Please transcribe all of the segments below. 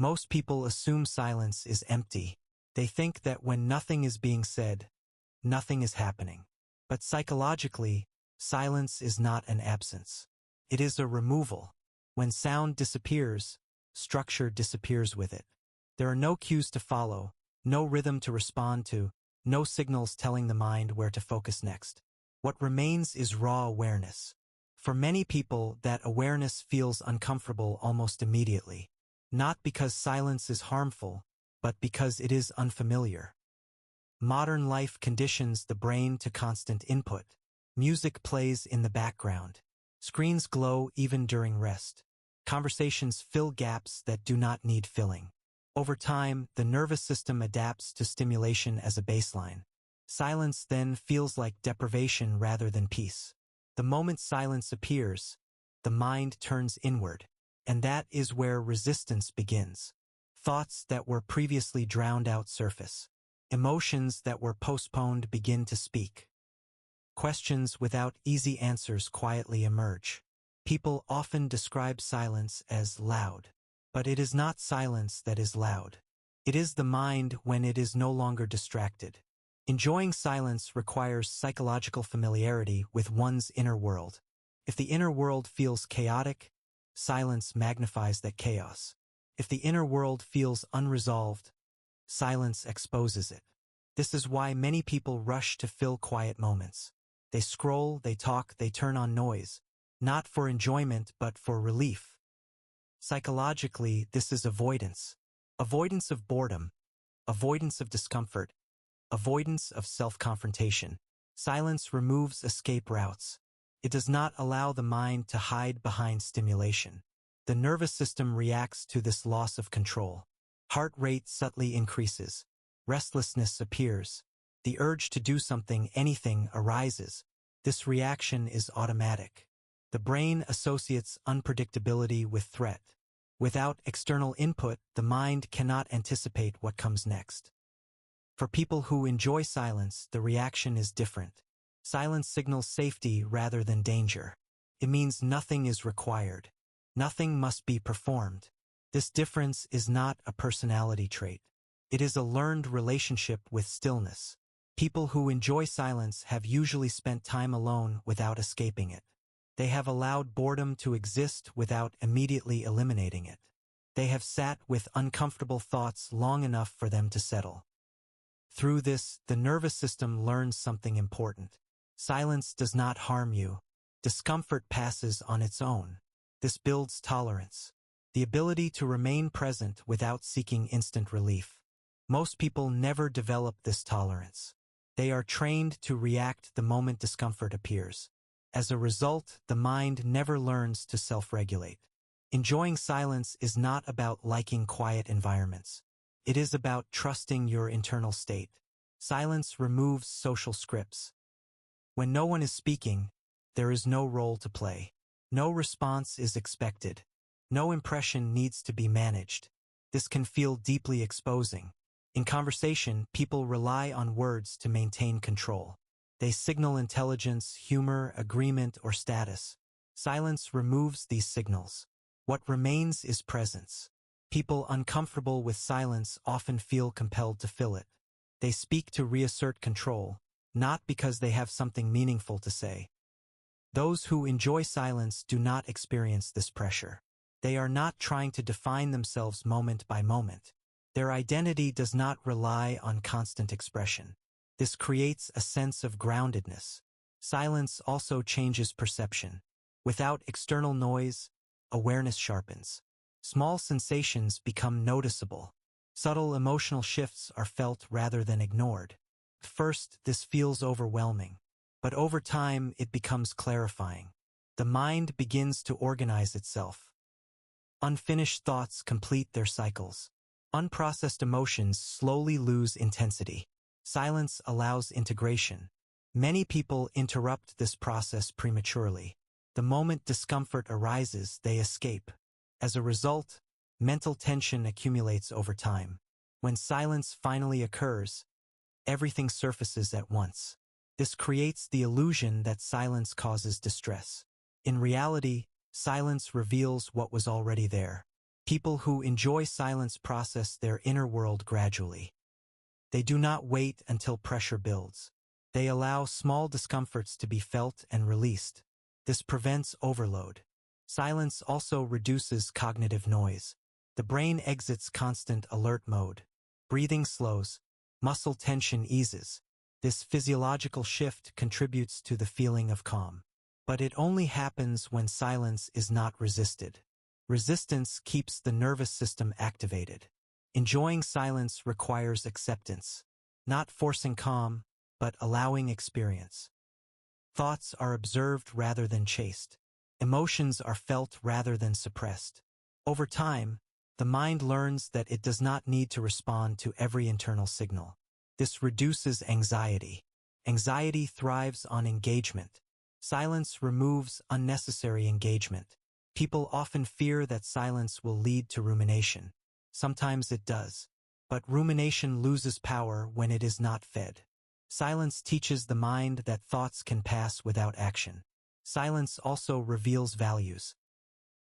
Most people assume silence is empty. They think that when nothing is being said, nothing is happening. But psychologically, silence is not an absence. It is a removal. When sound disappears, structure disappears with it. There are no cues to follow, no rhythm to respond to, no signals telling the mind where to focus next. What remains is raw awareness. For many people, that awareness feels uncomfortable almost immediately. Not because silence is harmful, but because it is unfamiliar. Modern life conditions the brain to constant input. Music plays in the background. Screens glow even during rest. Conversations fill gaps that do not need filling. Over time, the nervous system adapts to stimulation as a baseline. Silence then feels like deprivation rather than peace. The moment silence appears, the mind turns inward, and that is where resistance begins. Thoughts that were previously drowned out surface. Emotions that were postponed begin to speak. Questions without easy answers quietly emerge. People often describe silence as loud. But it is not silence that is loud. It is the mind when it is no longer distracted. Enjoying silence requires psychological familiarity with one's inner world. If the inner world feels chaotic, silence magnifies that chaos. If the inner world feels unresolved, silence exposes it. This is why many people rush to fill quiet moments. They scroll, they talk, they turn on noise, not for enjoyment but for relief. Psychologically, this is avoidance. Avoidance of boredom, avoidance of discomfort, avoidance of self-confrontation. Silence removes escape routes. It does not allow the mind to hide behind stimulation. The nervous system reacts to this loss of control. Heart rate subtly increases. Restlessness appears. The urge to do something, anything, arises. This reaction is automatic. The brain associates unpredictability with threat. Without external input, the mind cannot anticipate what comes next. For people who enjoy silence, the reaction is different. Silence signals safety rather than danger. It means nothing is required. Nothing must be performed. This difference is not a personality trait. It is a learned relationship with stillness. People who enjoy silence have usually spent time alone without escaping it. They have allowed boredom to exist without immediately eliminating it. They have sat with uncomfortable thoughts long enough for them to settle. Through this, the nervous system learns something important. Silence does not harm you. Discomfort passes on its own. This builds tolerance, the ability to remain present without seeking instant relief. Most people never develop this tolerance. They are trained to react the moment discomfort appears. As a result, the mind never learns to self-regulate. Enjoying silence is not about liking quiet environments. It is about trusting your internal state. Silence removes social scripts. When no one is speaking, there is no role to play. No response is expected. No impression needs to be managed. This can feel deeply exposing. In conversation, people rely on words to maintain control. They signal intelligence, humor, agreement, or status. Silence removes these signals. What remains is presence. People uncomfortable with silence often feel compelled to fill it. They speak to reassert control, not because they have something meaningful to say. Those who enjoy silence do not experience this pressure. They are not trying to define themselves moment by moment. Their identity does not rely on constant expression. This creates a sense of groundedness. Silence also changes perception. Without external noise, awareness sharpens. Small sensations become noticeable. Subtle emotional shifts are felt rather than ignored. At first, this feels overwhelming, but over time it becomes clarifying. The mind begins to organize itself. Unfinished thoughts complete their cycles. Unprocessed emotions slowly lose intensity. Silence allows integration. Many people interrupt this process prematurely. The moment discomfort arises, they escape. As a result, mental tension accumulates over time. When silence finally occurs, everything surfaces at once. This creates the illusion that silence causes distress. In reality, silence reveals what was already there. People who enjoy silence process their inner world gradually. They do not wait until pressure builds. They allow small discomforts to be felt and released. This prevents overload. Silence also reduces cognitive noise. The brain exits constant alert mode. Breathing slows. Muscle tension eases. This physiological shift contributes to the feeling of calm. But it only happens when silence is not resisted. Resistance keeps the nervous system activated. Enjoying silence requires acceptance, not forcing calm, but allowing experience. Thoughts are observed rather than chased. Emotions are felt rather than suppressed. Over time, the mind learns that it does not need to respond to every internal signal. This reduces anxiety. Anxiety thrives on engagement. Silence removes unnecessary engagement. People often fear that silence will lead to rumination. Sometimes it does, but rumination loses power when it is not fed. Silence teaches the mind that thoughts can pass without action. Silence also reveals values.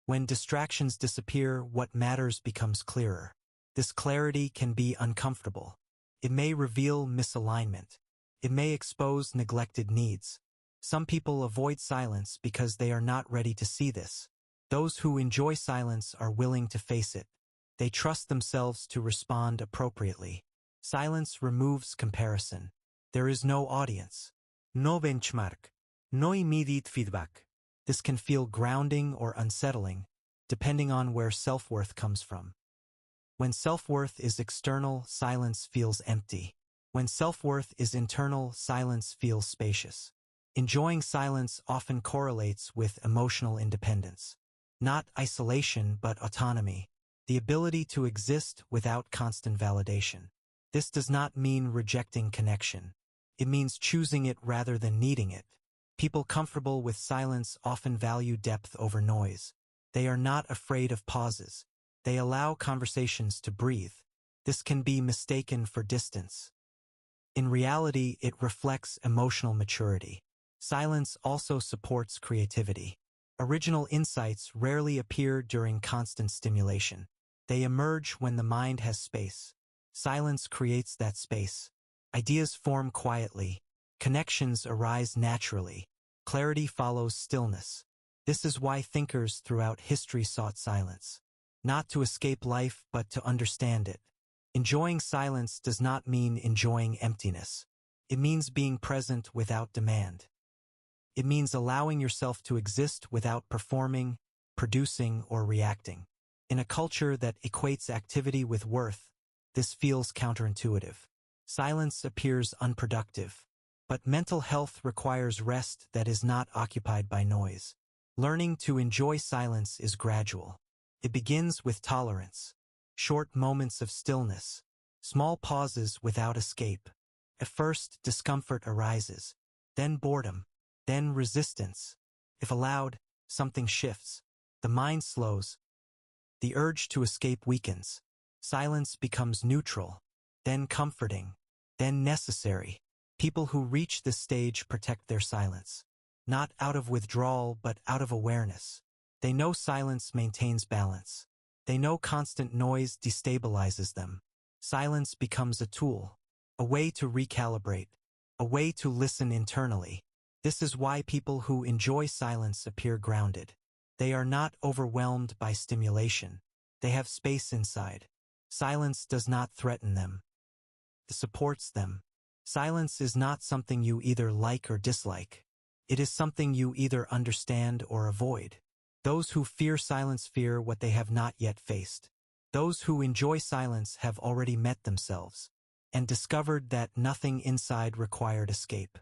When distractions disappear, what matters becomes clearer. This clarity can be uncomfortable. It may reveal misalignment. It may expose neglected needs. Some people avoid silence because they are not ready to see this. Those who enjoy silence are willing to face it. They trust themselves to respond appropriately. Silence removes comparison. There is no audience. No benchmark. No immediate feedback. This can feel grounding or unsettling, depending on where self-worth comes from. When self-worth is external, silence feels empty. When self-worth is internal, silence feels spacious. Enjoying silence often correlates with emotional independence. Not isolation, but autonomy. The ability to exist without constant validation. This does not mean rejecting connection. It means choosing it rather than needing it. People comfortable with silence often value depth over noise. They are not afraid of pauses. They allow conversations to breathe. This can be mistaken for distance. In reality, it reflects emotional maturity. Silence also supports creativity. Original insights rarely appear during constant stimulation. They emerge when the mind has space. Silence creates that space. Ideas form quietly. Connections arise naturally. Clarity follows stillness. This is why thinkers throughout history sought silence. Not to escape life, but to understand it. Enjoying silence does not mean enjoying emptiness. It means being present without demand. It means allowing yourself to exist without performing, producing, or reacting. In a culture that equates activity with worth, this feels counterintuitive. Silence appears unproductive. But mental health requires rest that is not occupied by noise. Learning to enjoy silence is gradual. It begins with tolerance. Short moments of stillness. Small pauses without escape. At first, discomfort arises. Then boredom. Then resistance. If allowed, something shifts. The mind slows. The urge to escape weakens. Silence becomes neutral. Then comforting. Then necessary. People who reach this stage protect their silence. Not out of withdrawal, but out of awareness. They know silence maintains balance. They know constant noise destabilizes them. Silence becomes a tool, a way to recalibrate, a way to listen internally. This is why people who enjoy silence appear grounded. They are not overwhelmed by stimulation. They have space inside. Silence does not threaten them. It supports them. Silence is not something you either like or dislike. It is something you either understand or avoid. Those who fear silence fear what they have not yet faced. Those who enjoy silence have already met themselves and discovered that nothing inside required escape.